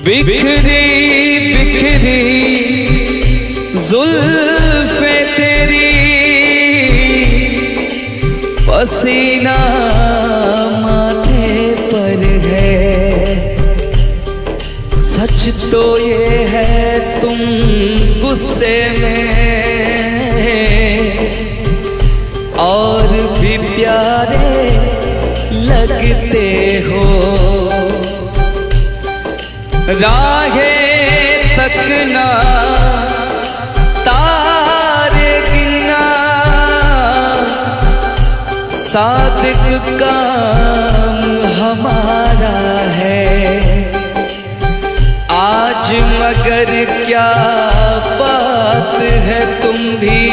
बिखरी बिखरी जुल्फे तेरी, पसीना माथे पर है। सच तो ये है तुम गुस्से में और भी प्यारे लगते हो। राहें तकना तारे गिनना सादिक काम हमारा है। आज मगर क्या बात है तुम भी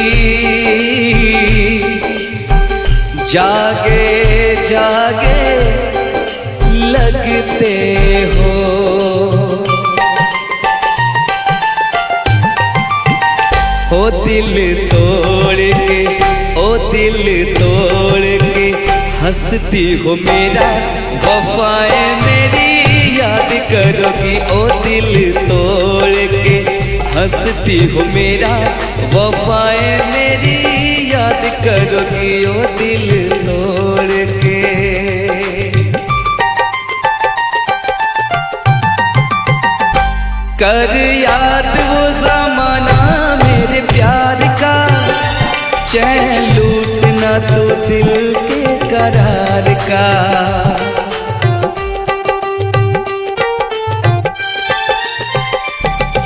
जागे जागे लगते हो। ओ दिल तोड़ के, ओ दिल तोड़ के हंसती हो मेरा, वफाएं मेरी याद करोगी। ओ दिल तोड़ के हंसती हो मेरा, वफाएं मेरी याद करोगी। ओ दिल तोड़ के। कर याद वो ज़माना मेरे प्यार का, चैन लूटना तो दिल के करार का।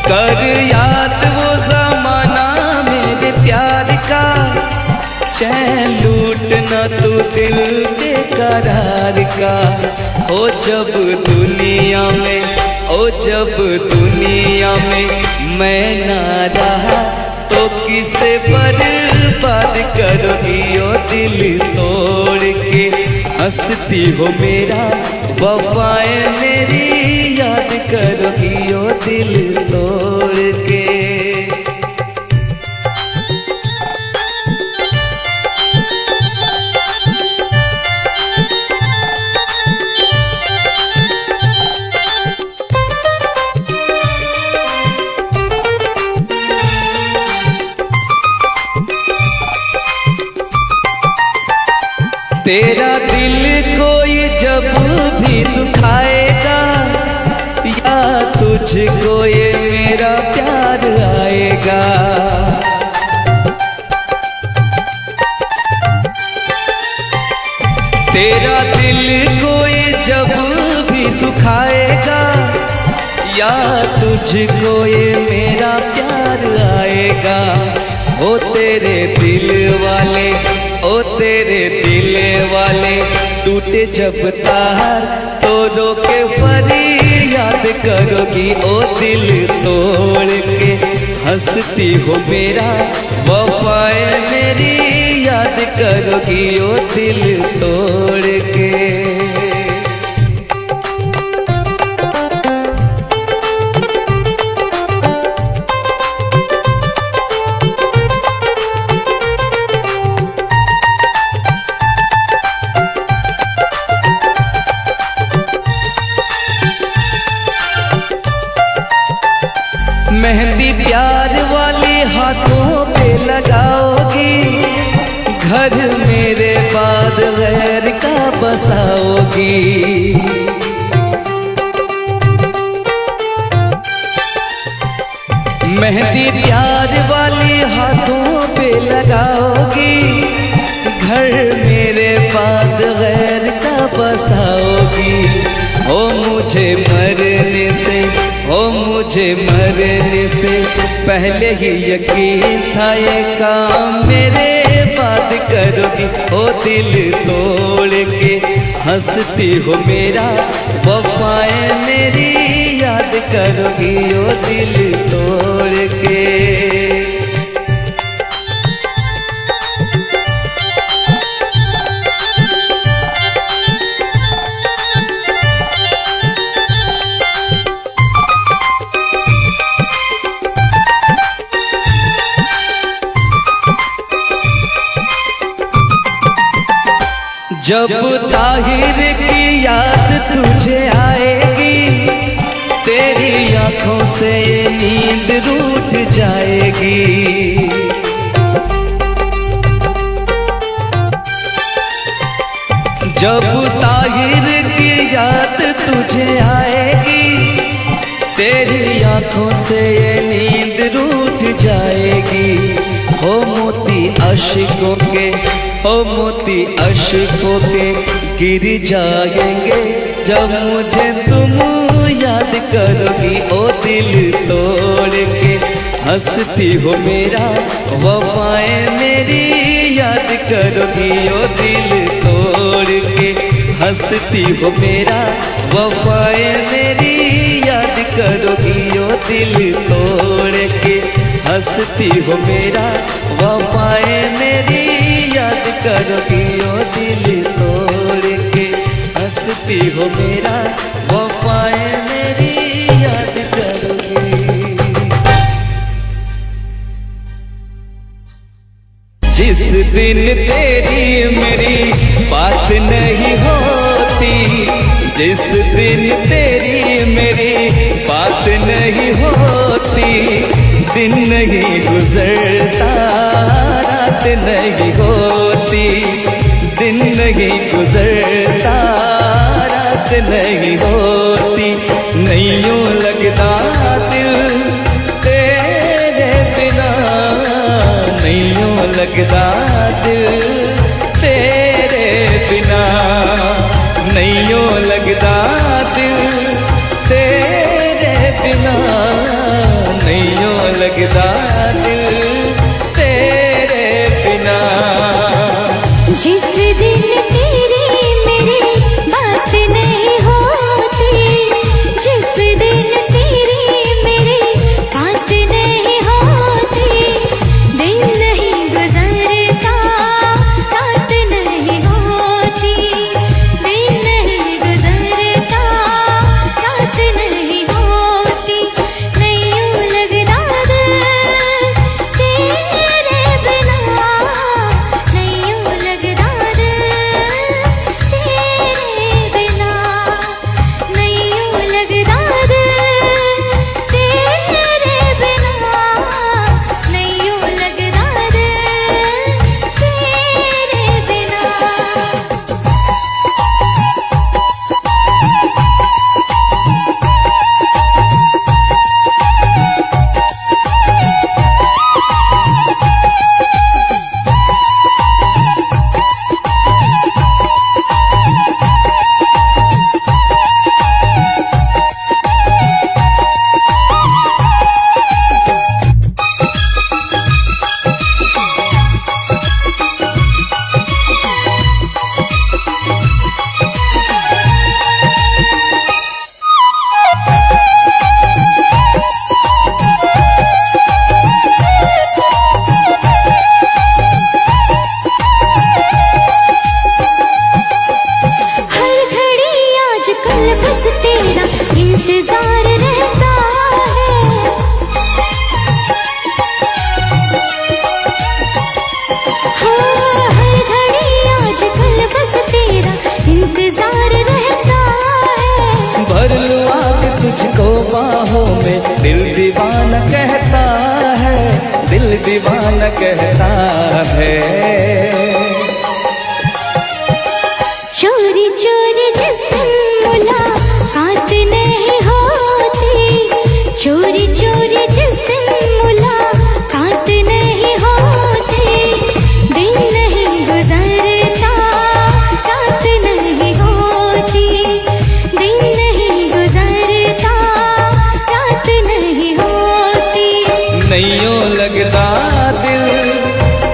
कर याद वो ज़माना मेरे प्यार का, चैन लूटना तो दिल के करार का। हो जब दुनिया में, ओ जब दुनिया में मैं ना रहा तो किसे बर्बाद करोगी। ओ दिल तोड़ के हंसती हो मेरा, वफाएं मेरी याद करोगी। ओ दिल तोड़ के। तेरा दिल कोई जब भी दुखाएगा, या तुझको ये मेरा प्यार आएगा। तेरा दिल कोई जब भी दुखाएगा, या तुझको ये मेरा प्यार आएगा। ओ तेरे दिल वाले, ओ तेरे दिल वाले टूटे जब तार तो रो के फरियाद करोगी। ओ दिल तोड़ के हंसती हो मेरा, वफाएं मेरी याद करोगी। ओ दिल तोड़ के। मेहंदी प्यार वाले हाथों पे लगाओगी, घर मेरे बाद गैर का बसाओगी। मेहंदी प्यार वाले हाथों पे लगाओगी, घर मेरे बाद गैर का बसाओगी। ओ मुझे मरने से, ओ मुझे मरने से पहले ही यकीन था ये काम मेरे बाद करोगी। ओ दिल तोड़ के हंसती हो मेरा, वफाएं मेरी याद करोगी। ओ दिल तोड़ के। जब ताहिर की याद तुझे आएगी, तेरी तुझे आएगी, तेरी आंखों से ये नींद रूठ जाएगी। हो मोती अश्कों के, हो मोती अश्कों के गिर जाएंगे जब मुझे तुम याद करोगी। ओ दिल तोड़ के हंसती हो मेरा, वफाएं मेरी याद करोगी। ओ दिल तोड़ के हंसती हो मेरा, वफाएं मेरी याद करोगी। ओ दिल तोड़ के हंसती हो मेरा, वफाएं मेरी याद करोगी। ओ दिल तोड़ के हंसती हो मेरा, वफाएं मेरी याद करोगी। जिस दिन तेरी मेरी बात नहीं होती, जिस दिन तेरी मेरी बात नहीं होती, दिन नहीं गुजरता रात नहीं होती, दिन नहीं गुजरता रात नहीं होती। नहीं यूं लगता दिल तेरे बिना, नहीं यूं लगता दिल तेरे बिना, नहीं यूं लगता दिल तेरे बिना, नहीं यूं लगता दिल तेरे बिना। जिस दिन तेरी मेरी बात नहीं होती, जिस दिन तेरी मेरी बात नहीं होती, दिन नहीं गुजरता रात नहीं होती, दिन नहीं गुजरता रात नहीं होती। नहीं यूं लगता दिल तेरे बिना, नहीं यूं लगता दिल तेरे बिना, नहीं यूं लगता दिल तेरे बिना, नहीं यूं लगता दिल तेरे बिना। हर घड़ी आजकल बस तेरा इंतजार रहता है, हाँ हर घड़ी आजकल बस तेरा इंतजार रहता है। भर लूं आके तुझको बाहों में, दिल दीवाना कहता है, दिल दीवाना कहता है। चोरी चोरी जिस दिन मुलाकात नहीं होती, चोरी चोरी जिस दिन मुलाकात नहीं होती, दिन नहीं गुजरता रात नहीं होती, दिन नहीं गुजरता रात नहीं होती। नहीं यूं लगता दिल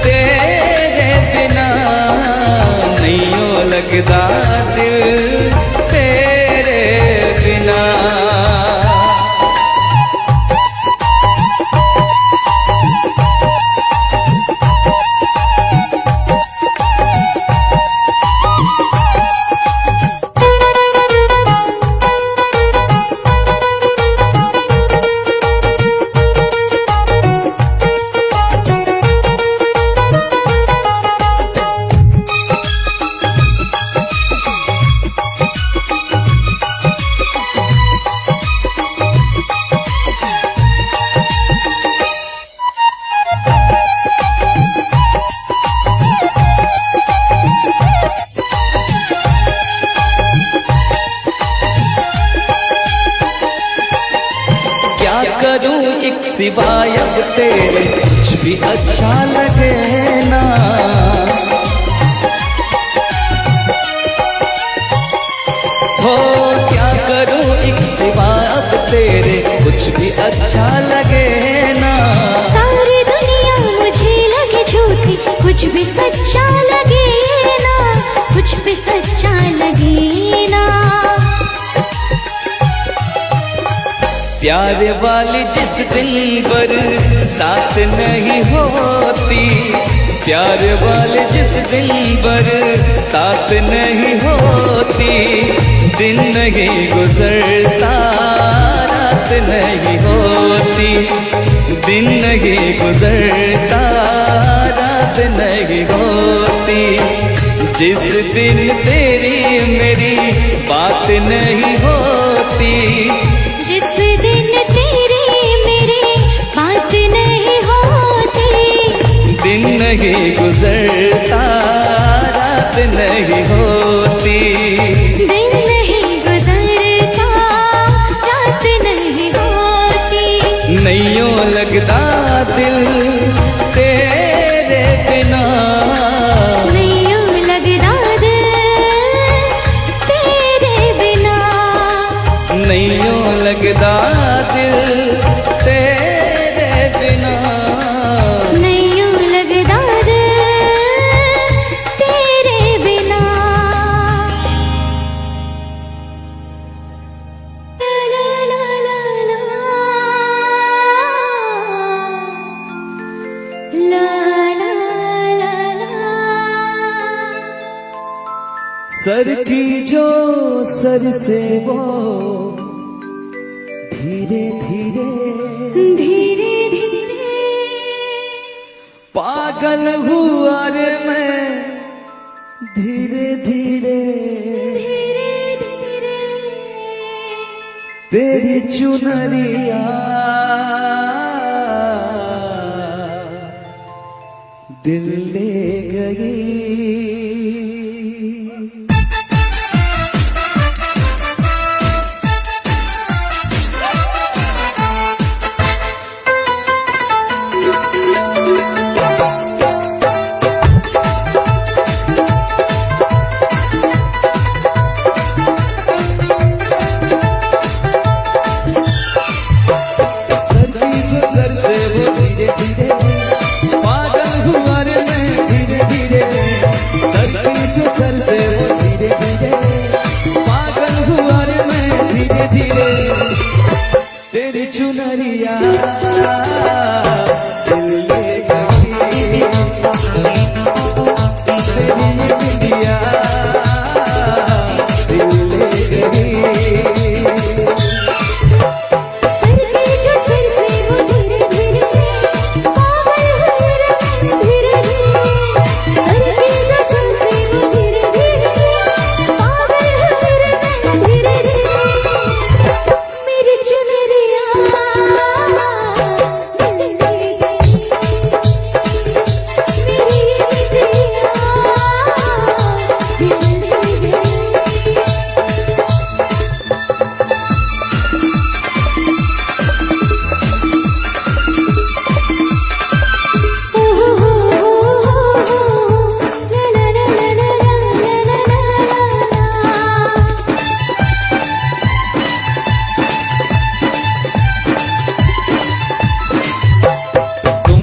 तेरे बिना, सिवाय अब तेरे कुछ भी अच्छा लगे ना। हो क्या करूं एक सिवा अब तेरे कुछ भी अच्छा लगे ना। सारी दुनिया मुझे लगे झूठी, कुछ भी सच्चा लगे ना, कुछ भी सच्चा लगे ना। प्यार वाली जिस दिन बरसात नहीं होती, प्यार वाली जिस दिन बरसात नहीं होती, दिन नहीं गुजरता रात नहीं होती, दिन नहीं गुजरता रात नहीं होती। जिस दिन तेरी मेरी बात नहीं होती, जिस दिन तेरी मेरी बात नहीं होती, दिन नहीं गुजरता रात नहीं होती, दिन नहीं गुजरता रात नहीं होती। नैयों लगता दिल तेरे बिना, नैयों लगता दिल तेरे बिना, नैयों लगता दिल तेरे बिना, नैयों लगता दिल तेरे बिना। ला ला ला ला ला ला ला ला। सर की जो सर से वो धीरे धीरे धीरे धीरे पागल हुआ रे मैं, धीरे धीरे धीरे धीरे तेरी चुनरिया दिल ले गई। तेरी चुनरिया दिल ले गई, तेरी बिंदिया दिल ले गई। सर पे जो सर से वो धीरे धीरे पागल हुए रे मैं, धीरे धीरे सर पे जो सर से वो धीरे धीरे पागल हुए रे मैं, धीरे धीरे मेरी चुनरिया दिल ले गई, मेरी बिंदिया दिल ले गई।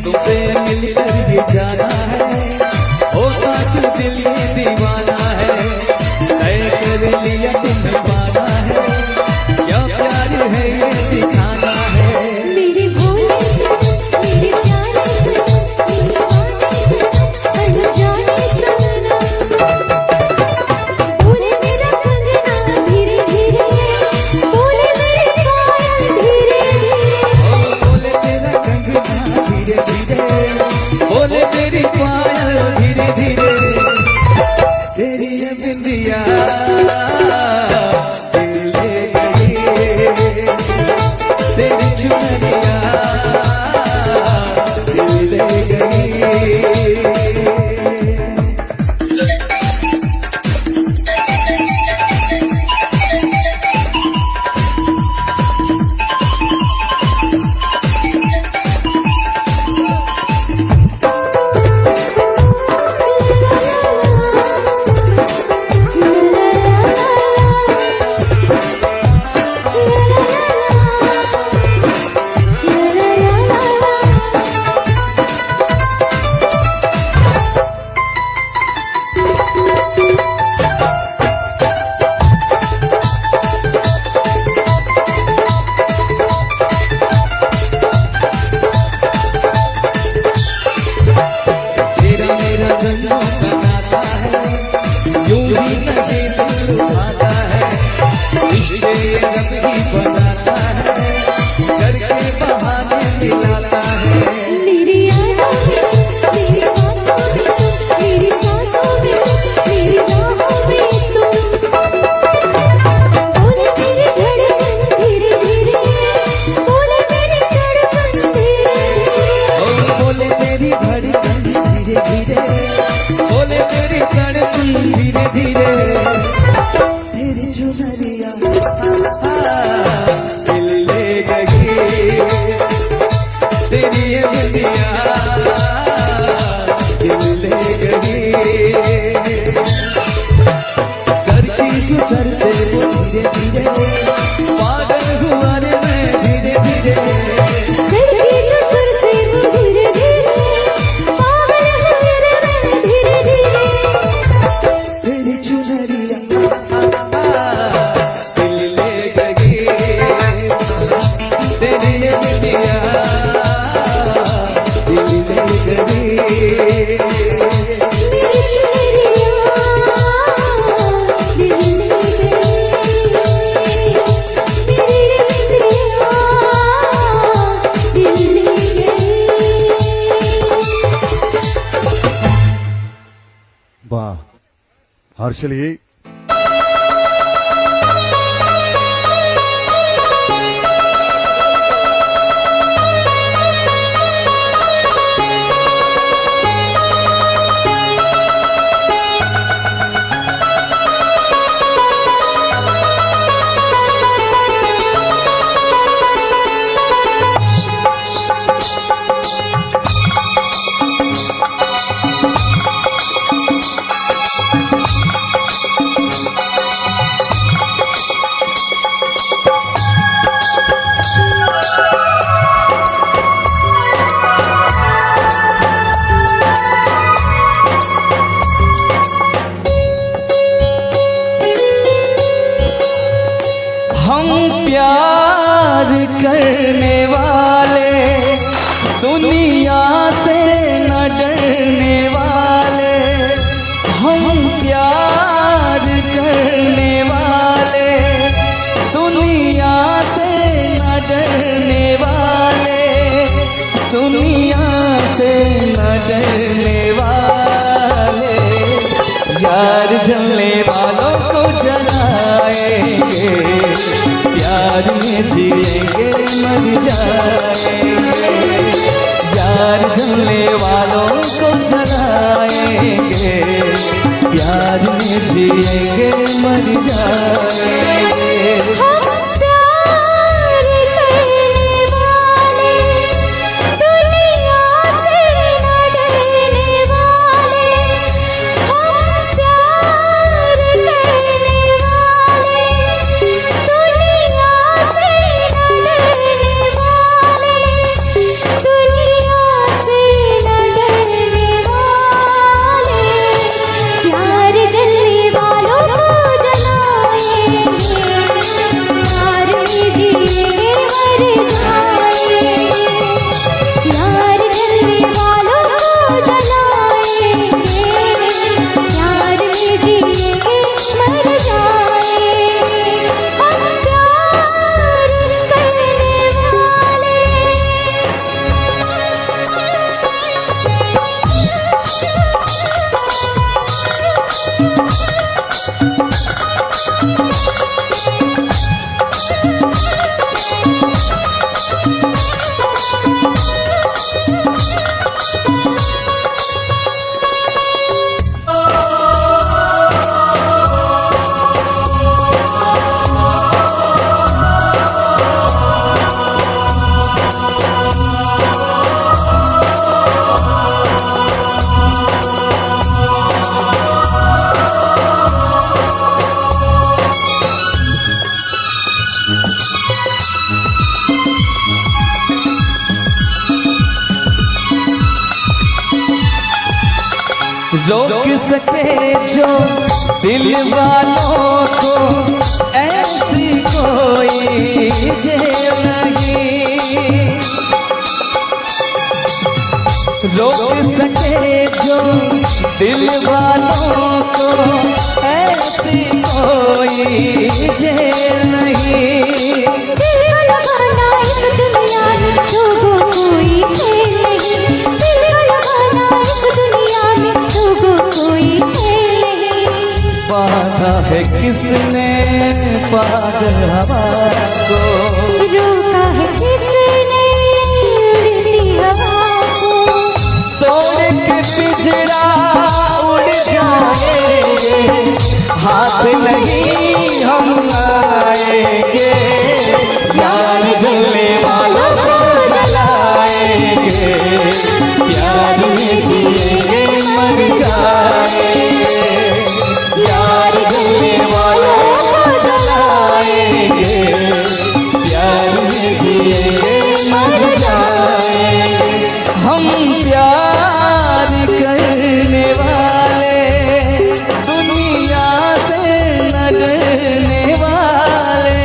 तुमसे मिलकर ये जाना है, ओ साथ दिल ये दीवाना है, तय कर लिया तुम्हें पाना है, क्या प्यार है ये दिखाना है। मेरे भोले से मेरे प्यारे से मेरी बातें से अनजाने सनम, बोले मेरा कंगना धीरे धीरे, बोले मेरे पायल धीरे धीरे, बोले तेरा कंगना धीरे धीरे, बोले तेरी पायल धीरे धीरे, तेरी ये बिंदिया दिल ले गई, तेरी चुनरिया दिल ले गई। जाता है, घर के बहाने मिलाता है। मेरी यादों में, मेरी बातों में, मेरी सांसों में, मेरी राहों में तुम बोले मेरी धड़कन धीरे धीरे, बोले मेरी धड़कन धीरे धीरे, ओ बोले तेरी धड़कन धीरे धीरे, बोले तेरी धड़कन धीरे धीरे। तेरी चुनरिया दिल ले गई, तेरी ये बिंदिया दिल ले गई। सर की जो सर से वो धीरे धीरे, पागल हुआ रे मैं धीरे धीरे। सर की जो सर से वो धीरे धीरे, पागल हुए रे मैं धीरे धीरे। तेरी चुनरिया दिल ले गई, तेरी ये बिंदिया दिल ले गई। मेरी चुनरिया दिल ले गई, मेरी बिंदिया दिल ले गई। वाह हर्षली, हम प्यार करने वाले, दुनिया से न डरने वाले। हम प्यार करने वाले, दुनिया से न डरने वाले, दुनिया से न डरने वाले। यार जलने वालों को जलाएंगे, प्यार में जिएंगे मर जाएंगे। यार जलने वालों को जलाएंगे, प्यार में जिएंगे मर जाएंगे। हम प्यार करने वाले, दुनिया से न डरने वाले। हम प्यार करने वाले, दुनिया से न डरने वाले, दुनिया से न डरने वाले। प्यार जलने वालों को जलाएंगे, प्यार में जिएंगे मर जाएंगे। प्यार जलने वालों को जलाएंगे, प्यार में जिएंगे मर जाएंगे। हम प्यार करने वाले। रोक सके जो दिल वालों को ऐसी कोई जेल नहीं। रोक सके जो दिल वालों को ऐसी कोई जेल नहीं। है किसने पागल हवा को, रोका है किसने उड़ती हवा को, तोड़ के पिंजरा उड़ जाएंगे, हाथ नहीं हम आएंगे, यार जलने वालों को जलाएंगे, प्यार में जिएंगे मर जाएंगे, यार जलने वालों को जलाएंगे, प्यार में जिएंगे मर जाएंगे। हम प्यार करने वाले दुनिया से न डरने वाले,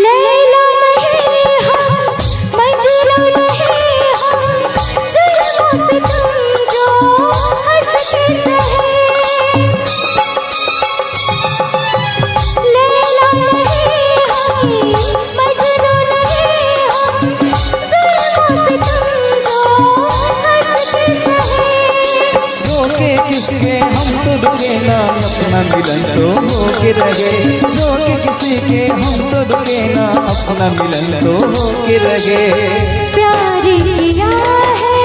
लैला नहीं हम, मजनू नहीं हम, जुल्मों से तुम जो हंस के सहे। लैला नहीं हम, मजनू नहीं हम, जुल्मों से तुम जो हंस के सहे। रोके किसके हम तो रुके ना, अपना मिलन तो होके रहे, रोके किसी के हम तो रुके ना, अपना मिलन तो होके रहे, प्यार किया है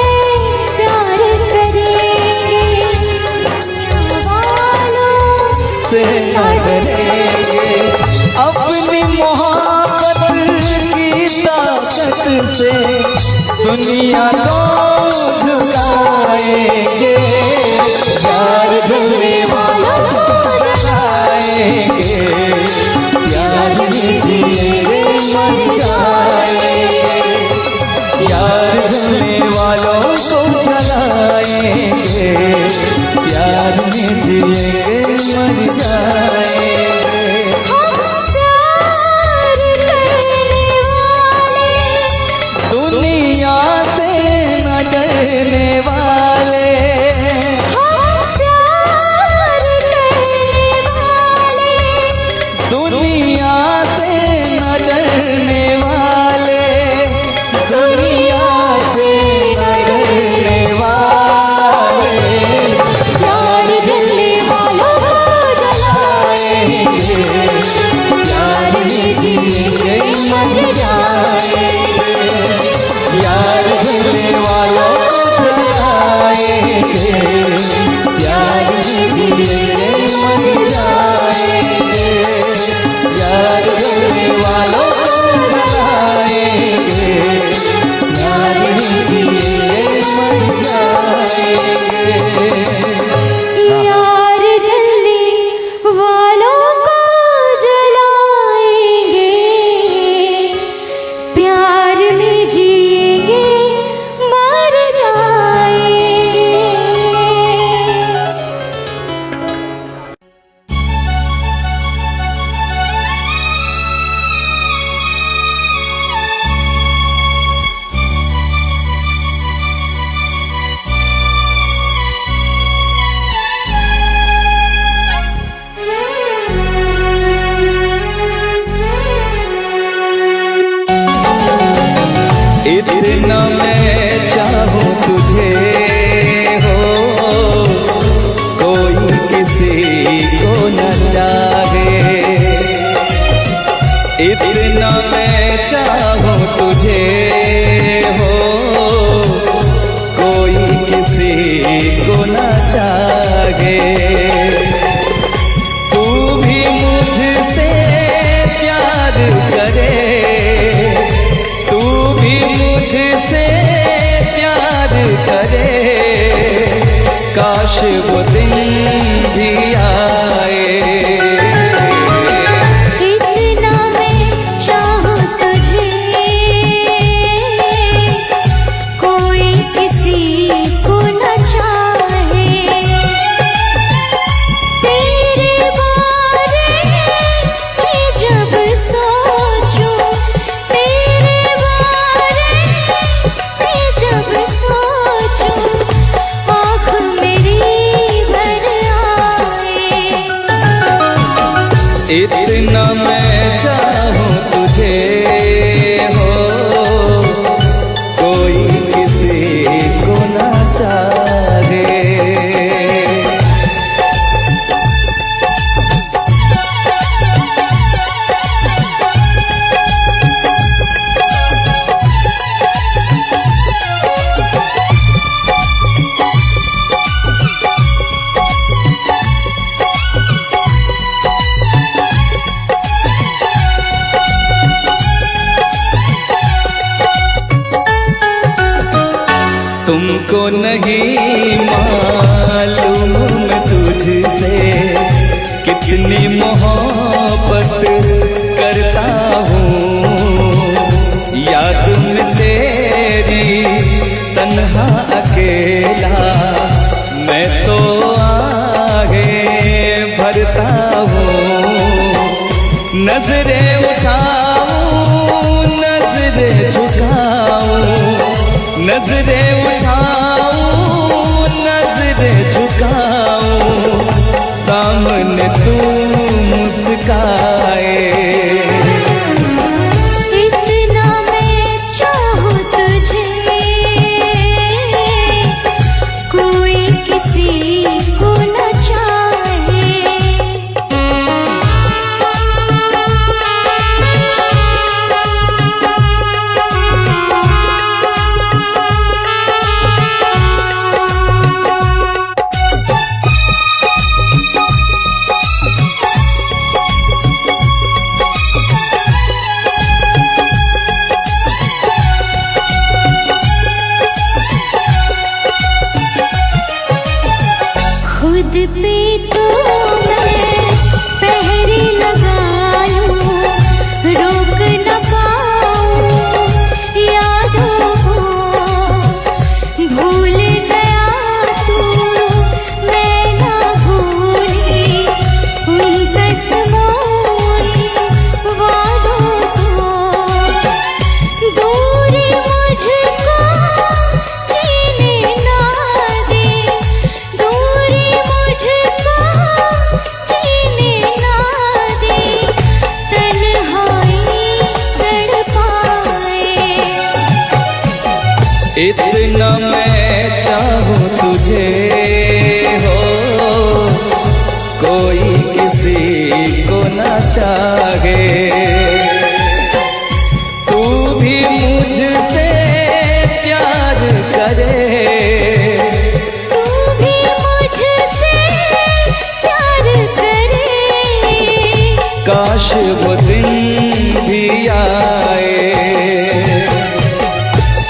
प्यार करेंगे, दुनिया वालों से न डरेंगे, अपनी मोहब्बत की ताकत से दुनिया को झुकाएंगे, यार जलने वालों को जलाएंगे, प्यार में जिएंगे मर जाएंगे, यार जलने वालों को जलाएंगे, प्यार में जिएंगे मर जाएंगे। हम प्यार करने वाले, दुनिया से न डरने वाले, हम प्यार करने वाले, दुनिया से न डरने वाले, दुनिया से न डरने वाले, प्यार जलने वालों को जलाएंगे, प्यार में जिएंगे मर जाएंगे, यार जलने वालों को जलाएंगे, प्यार में जिएंगे मर जाएंगे, यार जलने वालों को जलाएंगे, प्यार में जिएंगे मर जाएंगे। यार जलने वालों को जलाएंगे, प्यार में जिएंगे मर जाएंगे। इतना मैं चाहूं तुझे हो, कोई किसी को न चाहे, इतना मैं चाहूं तुझे हो, कोई किसी को न चाहे, तू भी मुझसे प्यार करे, तू भी मुझसे प्यार करे, काश वो दिन भी आए, तुमको नहीं मालूम तुझसे कितनी मोहब्बत करता हूँ। याद में तेरी तन्हा अकेला मैं तो आगे भरता हूँ। नजरें उठाऊं नजरें झुकाऊं, नजरें उठाऊं नजरें झुकाऊं, सामने तू मुस्काए। इतना मैं चाहूं तुझे कोई किसी को न चाहे। खुद पे तो मैं पहरे लगा लूं, रोक न पाऊं यादों को। भूल गया तू मैं ना भूली उन कसमों उन वादों को। दूरी मुझको जीने ना दे, दूरी मुझको जीने ना दे, तन्हाई तड़पाए। इतना मैं चाहूं तुझे हो कोई किसी को न चाहे। तू भी मुझसे प्यार करे, तू भी मुझसे प्यार करे। काश वो दिन भी आए।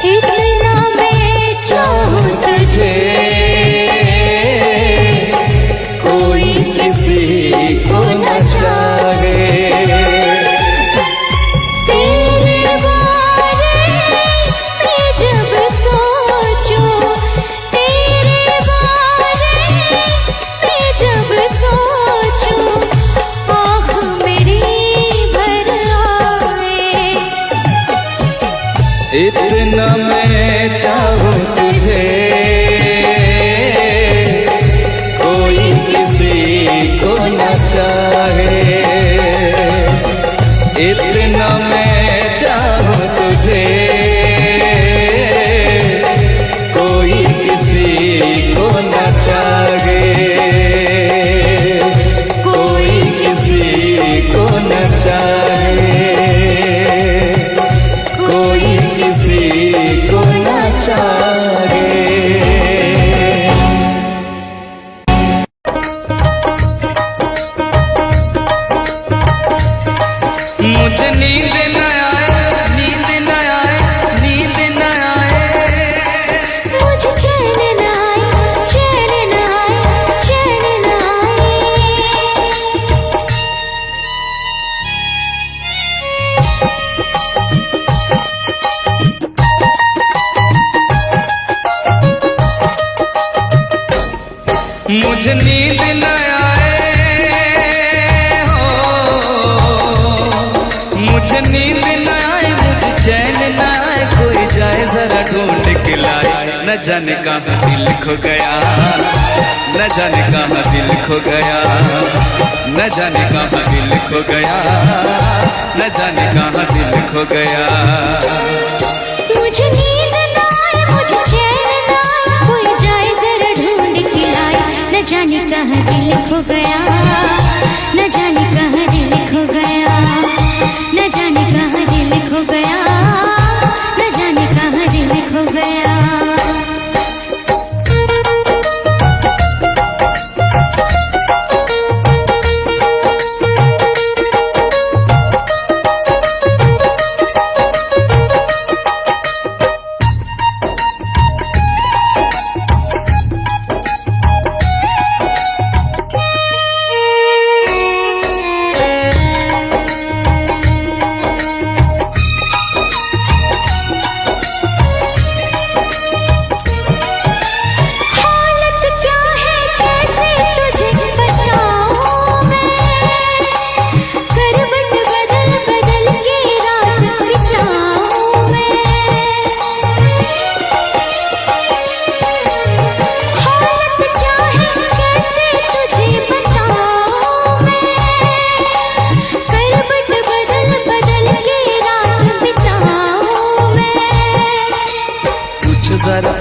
इतना मैं चाहूं तुझे कोई किसी को न चाहे। तेरे बारे में जब सोचूं, तेरे बारे में जब सोचूं, आँख मेरी भर आए। इतना मैं चाहूं तुझे कोई किसी को न चाहे। इतना मैं चाहूं तुझे कोई किसी को न चाहे। कोई किसी को न चाहे, कोई किसी को न चाहे। मुझे नींद न आए, नींद न आए, नींद न आए। मुझे चैन न आए, चैन न आए, चैन न आए। मुझे नींद न आए हो, मुझे नींद न आए, मुझे चैन न आए। कोई जाए जरा ढूंढ के लाए, न जाने कहाँ दिल खो गया, न जाने कहाँ दिल खो गया, न जाने कहाँ दिल खो गया, न जाने कहाँ दिल खो गया। मुझे नींद न आए, मुझे चैन न आए। कोई जाए जरा ढूंढ के लाए, न जाने कहाँ दिल खो गया, न जाने कहाँ दिल खो गया, न जाने कहाँ दिल खो गया, न जाने कहाँ दिल खो गया।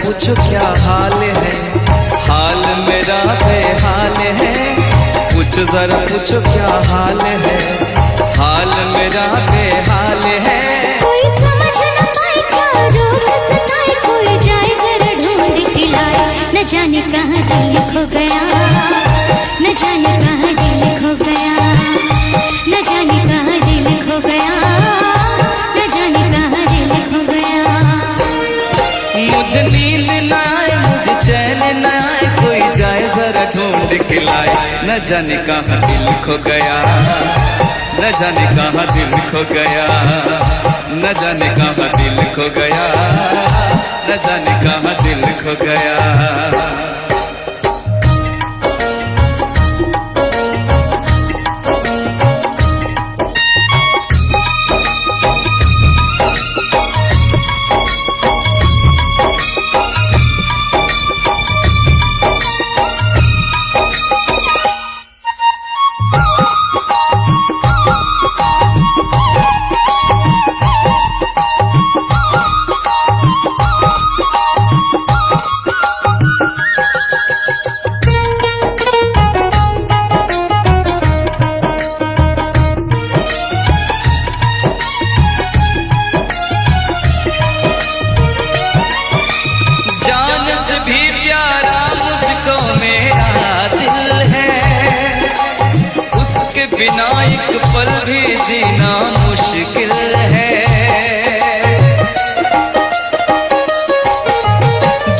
पूछो क्या हाल है, हाल मेरा बेहाल है। पूछो जरा पूछो क्या हाल है, हाल मेरा बेहाल है। कोई समझ न पाए क्या रोग सताए, कोई जाए जरा ढूंढ के लाए। न जाने कहाँ दिल खो गया, न जाने कहाँ दिल खो गया, न जाने कहाँ दिल खो गया, न जाने कहाँ दिल खो गया। मुझे नींद न आए, मुझे चैन न आए, कोई जाए जरा ढूंढ के लाए। न जाने कहाँ दिल खो गया, न जाने कहाँ दिल खो गया, न जाने कहाँ दिल खो गया, न जाने कहाँ दिल खो गया। बिना एक पल भी जीना मुश्किल है।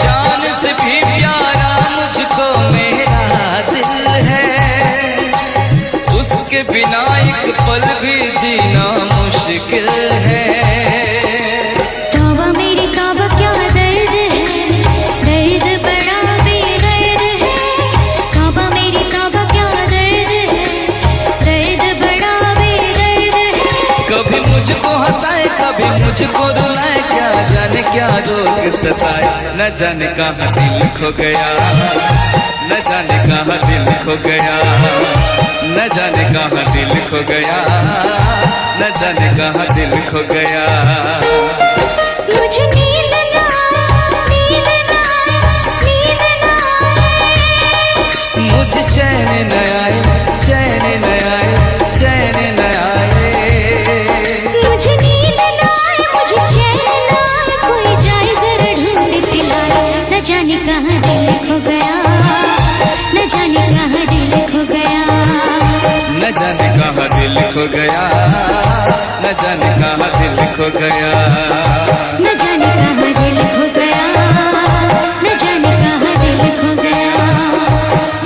जान से भी प्यारा मुझको मेरा दिल है, उसके बिना एक पल भी जीना मुश्किल है। तौबा मेरी तौबा क्या दर्द है, दर्द बड़ा बेदर्द है। तौबा मेरी तौबा क्या दर्द है, दर्द बड़ा बेदर्द है। कभी मुझको हंसाए कभी मुझको रुलाए, क्या जाने क्या रोग सताए। न जाने कहाँ दिल खो गया, न जाने कहाँ दिल खो गया, न जाने कहाँ दिल खो गया, न जाने कहाँ दिल खो गया। मुझे नींद न आए, नींद न आए, नींद न आए। मुझे चैन न आए, चैन न आए, चैन न आए। मुझे नींद न आए, मुझे चैन न आए, कोई जाए जरा ढूंढ के लाए। न जाने कहाँ दिल खो गया, न जाने कहाँ दिल खो गया, न जाने कहाँ दिल खो गया, न जाने कहाँ दिल खो गया, न जाने कहाँ दिल खो गया, न जाने कहाँ दिल खो गया,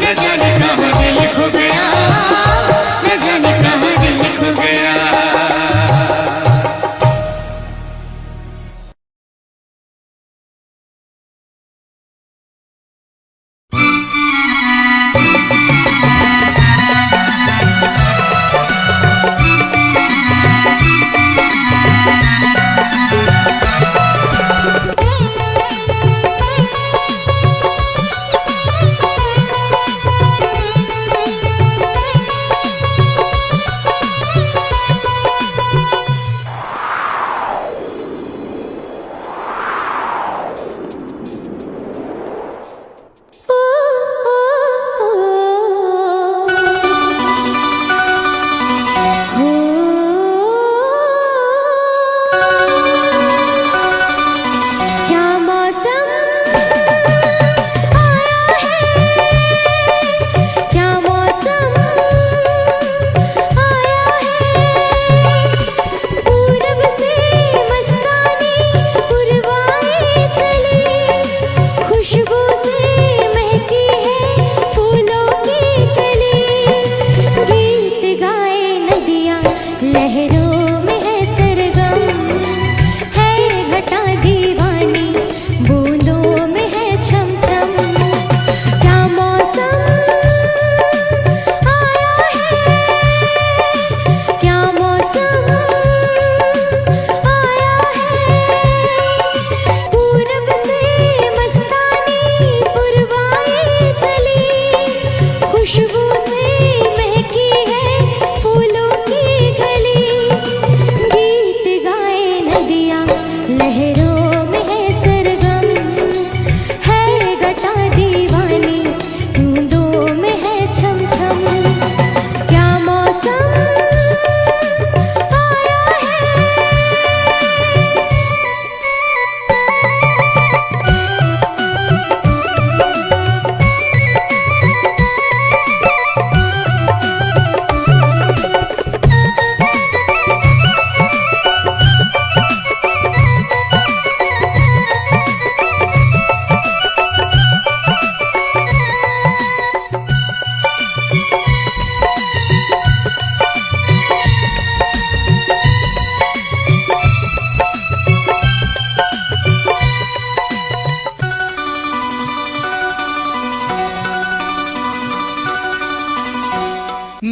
न जाने कहाँ दिल खो गया, न जाने कहाँ दिल खो गया।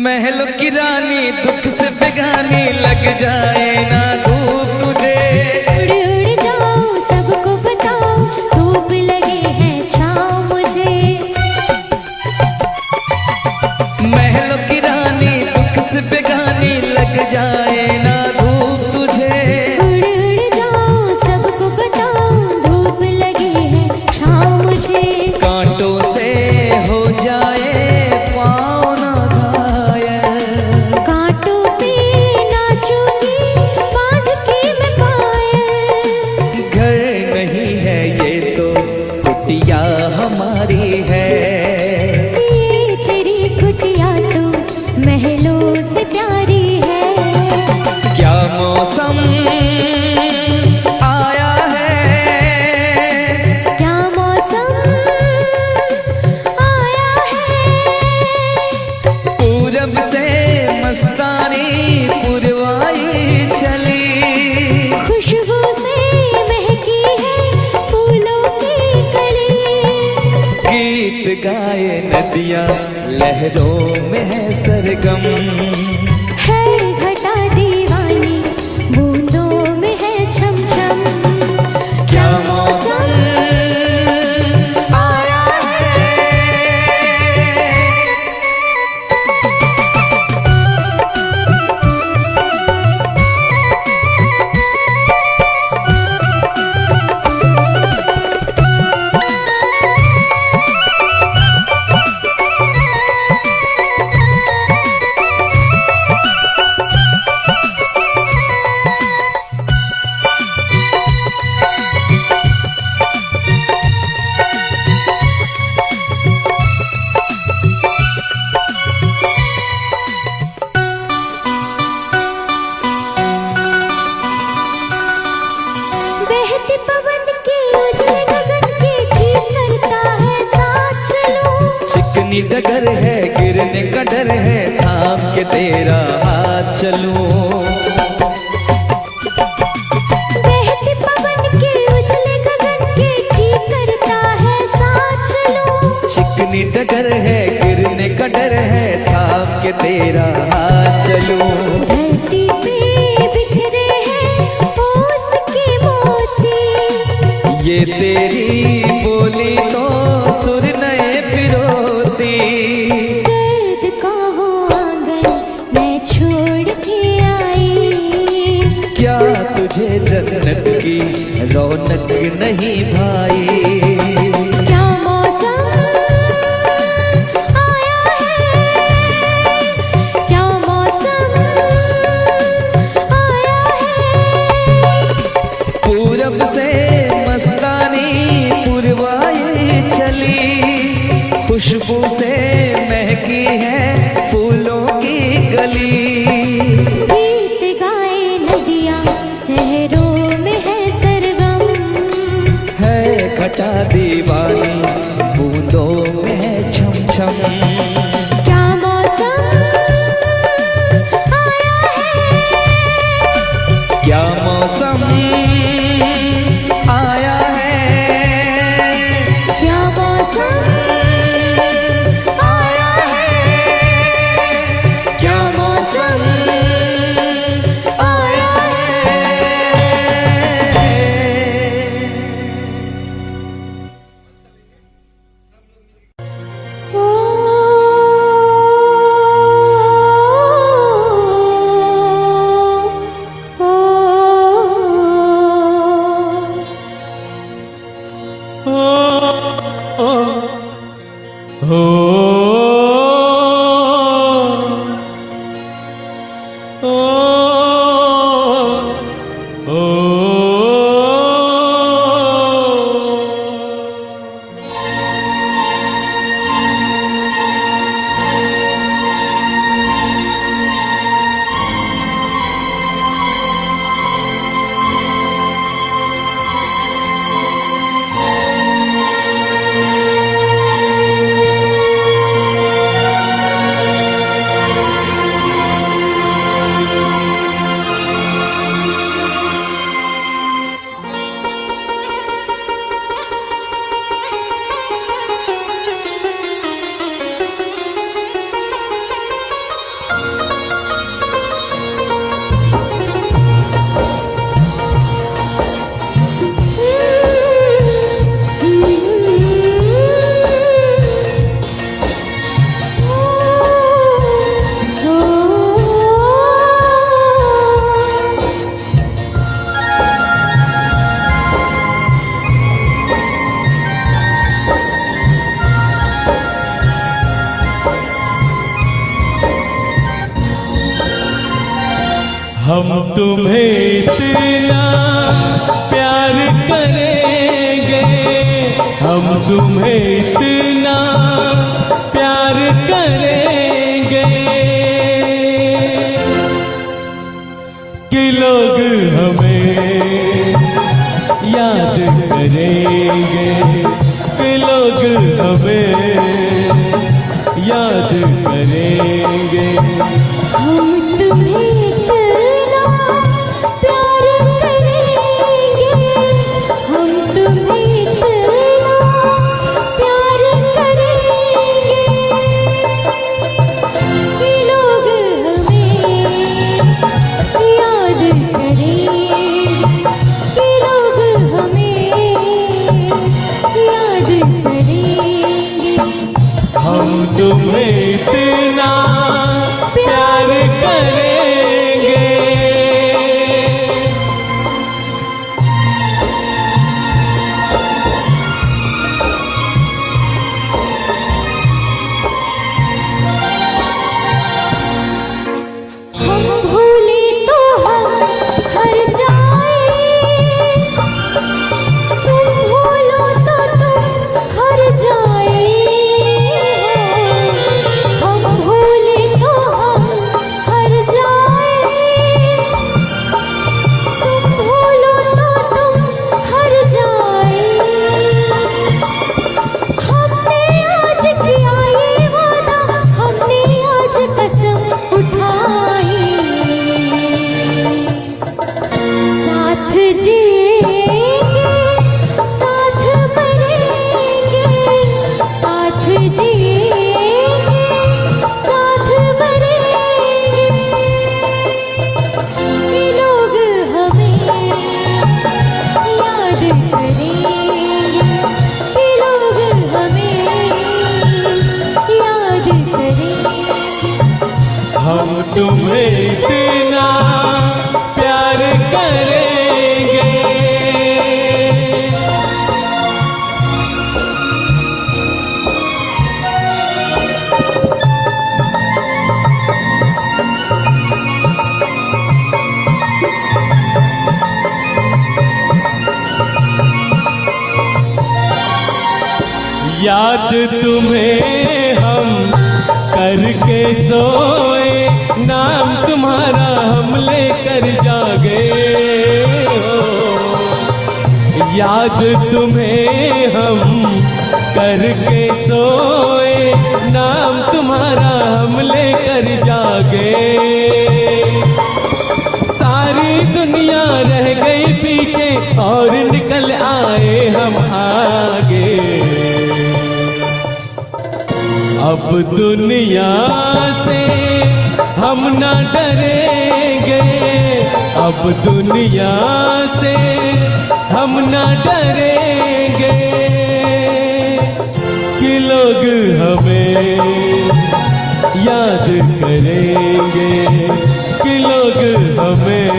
महलों की रानी दुख से बेगानी लग जाए ना धूप तुझे। उड़ उड़ जाओ सबको बताओ धूप लगे है छाँव मुझे। महलों की रानी दुख से बेगानी लग जाए ना धूप तुझे। उड़ उड़ जाओ सबको बताओ धूप लगे है छाँव मुझे। कांटों से हो जाए पाँव ना घायल, कांटों पे नाचूंगी बांध के मैं पायल। घर नहीं है ये तो कुटिया हमारी है। ये तेरी कुटिया तो महलों से प्यारी है। क्या मौसम आया है, क्या मौसम आया है। पूरब से मस्तानी पुरवाई चली। खुशबू से महकी है फूलों की कली। गीत गाए नदियाँ लहरों में है सरगम। है घटा दीवानी बूंदों में है छम छम। क्या मौसम आया बहते पवन के उजले गगन के जी करता है साथ चलूं। चिकनी डगर है गिरने का डर है थाम के तेरा हाथ चलूं। बहते पवन के उजले गगन के जी करता है साथ चलूं। चिकनी डगर है गिरने का डर है थाम के तेरा हाथ चलूं। धरती पे बिखरे हैं ओस के मोती। ये तेरी बोली तो सुर नए पिरोती। दर्द का वो आंगन मैं छोड़ के आई। क्या तुझे जन्नत की रौनक नहीं भाई। क्या मौसम आया है। क्या मौसम आया है। पूरब से मस्तानी पुरवाई चली। खुशबू से महकी है फूलों की गली। गीत गाए नदियाँ लहरों में है सरगम। है घटा दीवानी बूंदों में है छम छम। क्या मौसम आया है। क्या मौसम आया है। क्या मौसम आया है। क्या मौसम आया है। ओ हम तुम्हें इतना प्यार करेंगे, हम तुम्हें इतना प्यार करेंगे कि लोग हमें याद करेंगे, कि लोग हमें याद करेंगे। हम तुम्हें इतना प्यार करेंगे, हम तुम्हें इतना प्यार करेंगे कि लोग हमें याद करेंगे, कि लोग हमें याद करेंगे। हम तुम्हें इतना प्यार करेंगे। हम भूले तो हम हर जाए, तुम भूलो तो तुम हर जाए। हम भूले तो हम हर जाए, तुम भूलो तो तुम हर जाए। हमने आज किया ये वादा, हमने आज कसम उठाई, साथ जिएंगे साथ मरेंगे, साथ जिएंगे साथ मरेंगे कि लोग हमें याद करेंगे, कि लोग हमें याद करेंगे। हम तुम्हें इतना प्यार करेंगे। याद तुम्हें हम करके सोए, नाम तुम्हारा हम लेकर जागे हो। याद तुम्हें हम करके सोए, नाम तुम्हारा हम लेकर जागे। सारी दुनिया रह गई पीछे और निकल आए हम आगे। अब दुनिया से हम न डरेंगे, अब दुनिया से हम न डरेंगे कि लोग हमें याद करेंगे, कि लोग हमें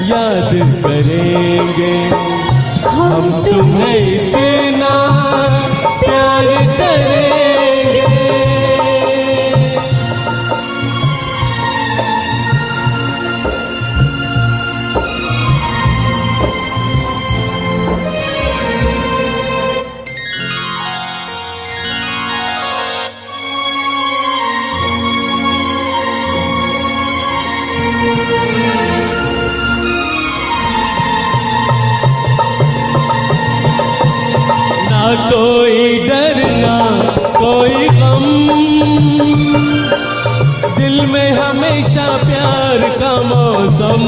याद करेंगे। हम तुम्हें इतना प्यार करेंगे। ना कोई डर ना कोई गम, दिल में हमेशा प्यार का मौसम।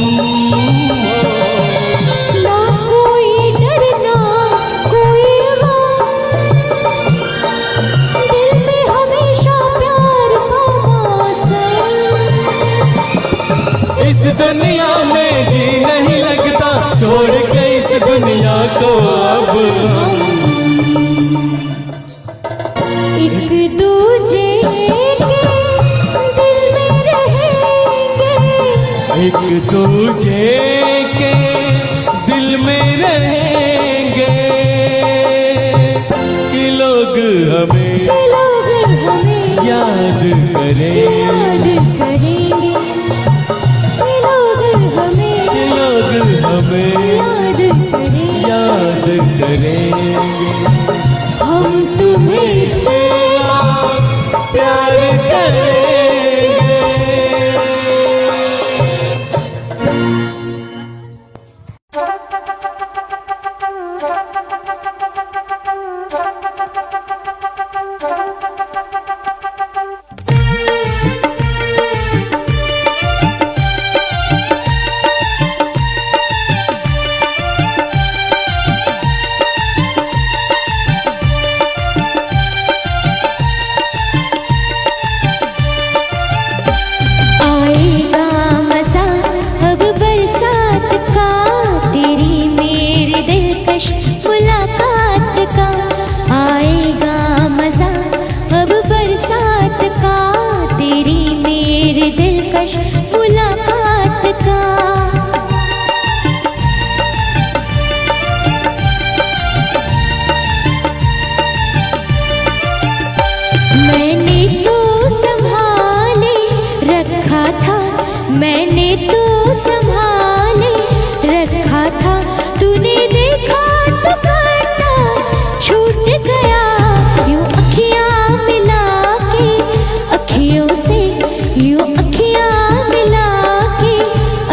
ना कोई डर ना कोई गम, दिल में हमेशा प्यार का मौसम। इस दुनिया में जी नहीं लगता, छोड़ के इस दुनिया को अब हम एक दूजे के दिल में रहेंगे, एक दूजे के दिल में रहेंगे कि लोग हमें कि लोग हमें याद करें। याद करेंगे, कि हमें याद करेंगे। हम तुम्हें इतना प्यार करेंगे। आएगा मज़ा अब बरसात का, तेरी मेरी दिलकश मुलाकात का। आएगा मज़ा अब बरसात का, तेरी मेरी दिलकश मुलाकात का। मैंने तो संभाले रखा था, मैंने तो संभाले रखा था, तूने देखा तो काटा छूट गया। यूं अखियां मिला के अखियों से, यूं अखियां मिला के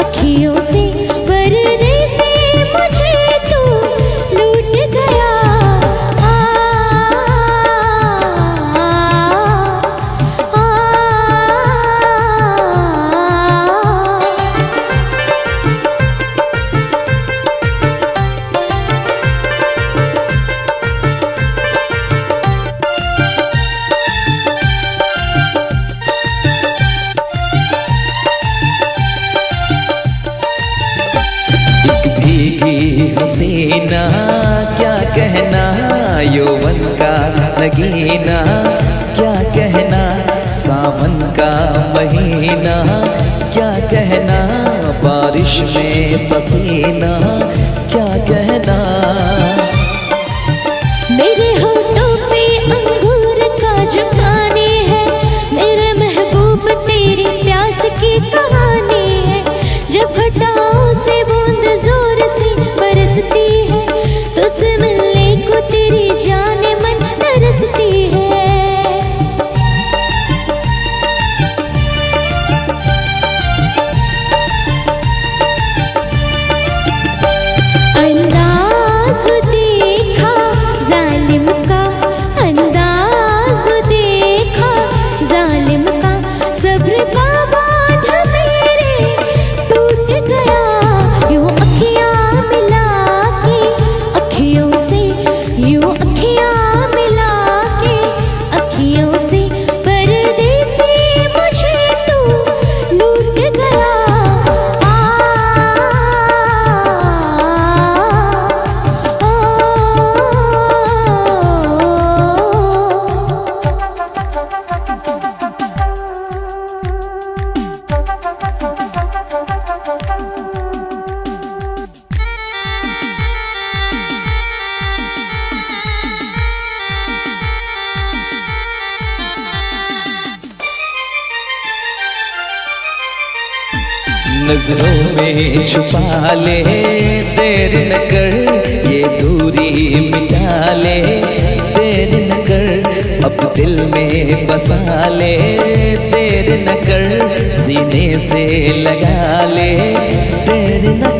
अखियों से, परदेसी मुझे तू लूट गया। एक भीगी हसीना क्या कहना, यौवन का लगीना क्या कहना, सावन का महीना क्या कहना, बारिश में पसीना क्या कहना। मेरे होठों पे अंगूर का जो खाने है, मेरे महबूब तेरी प्यास की कहानी है। जब घटाओं से बूंद जोर से बरसती है, तुझसे मिलने को तेरी जान मन तरसती है। अंदाज देखा जालिम का, अंदाज देखा जालिम का, सब्र का बांध मेरे टूट गया। यूं अखियां मिला के अखियों से, यूं अखियां मिला के अखियों से, परदेसी मुझे तू लूट गया। नजरों में छुपा ले, देर न कर ये दूरी मिटा ले, देर न कर अब दिल में बसा ले, देर न कर सीने से लगा ले, देर न